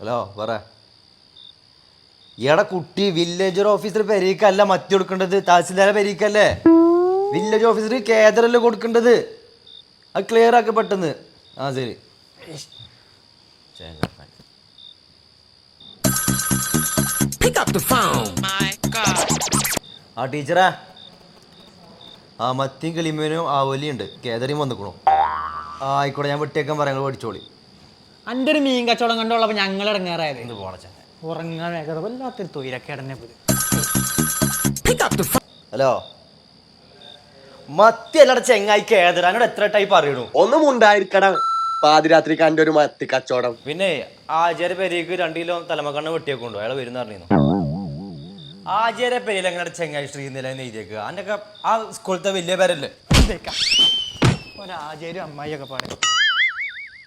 Hello പറ. ഈടെ കുട്ടി വില്ലേജർ ഓഫീസർ പെരീക്കല്ല മത്തി കൊടുക്കേണ്ടത്, തഹസിൽദാരെ പെരീക്കല്ലേ. വില്ലേജ് ഓഫീസർ കേദറല്ലേ കൊടുക്കേണ്ടത്. അത് ക്ലിയർ ആക്കി പെട്ടെന്ന്. ആ ശരി. ആ ടീച്ചറാ, ആ മത്തിയും കിളിമീനും ആവലിയുണ്ട്, കേദറിയും വന്നിക്കണു. ആ ആയിക്കോട്ടെ, ഞാൻ വിട്ടേക്കാൻ പറയാം, പഠിച്ചോളി. എൻ്റെ ഒരു മീൻ കച്ചവടം കണ്ടുള്ളപ്പോൾ ഞങ്ങൾ ഇറങ്ങാറായത്. എന്ത് പോണ ചങ്ങ. ഉറങ്ങാൻ വേഗത വല്ലാത്തൊരു തൊയിലക്കേടനെ പോയി. ഹലോ, മത്തി അല്ലാടെ ചെങ്ങായി കേദറാനോട് എത്ര ടൈപ്പ് അറിയണു. ഒന്നും ഉണ്ടായിരിക്കണം പാതിരാത്രിക്ക് എൻ്റെ ഒരു മത്തി കച്ചവടം. പിന്നെ ആചാര്യ പെരേക്ക് 2 കിലോ തലമക്കണ്ണ് വെട്ടിയേക്കൊണ്ടു, അയാൾ വരുന്ന അറിയുന്നു. ആചാര്യ പെരയിൽ എങ്ങനെ ചെങ്ങായി ശ്രീനില എഴുതിയേക്കുക? അതിൻ്റെ ഒക്കെ ആ സ്കൂളത്തെ വലിയ പേരല്ലേ. ഒരാചാര്യം അമ്മായി ഒക്കെ പാടെ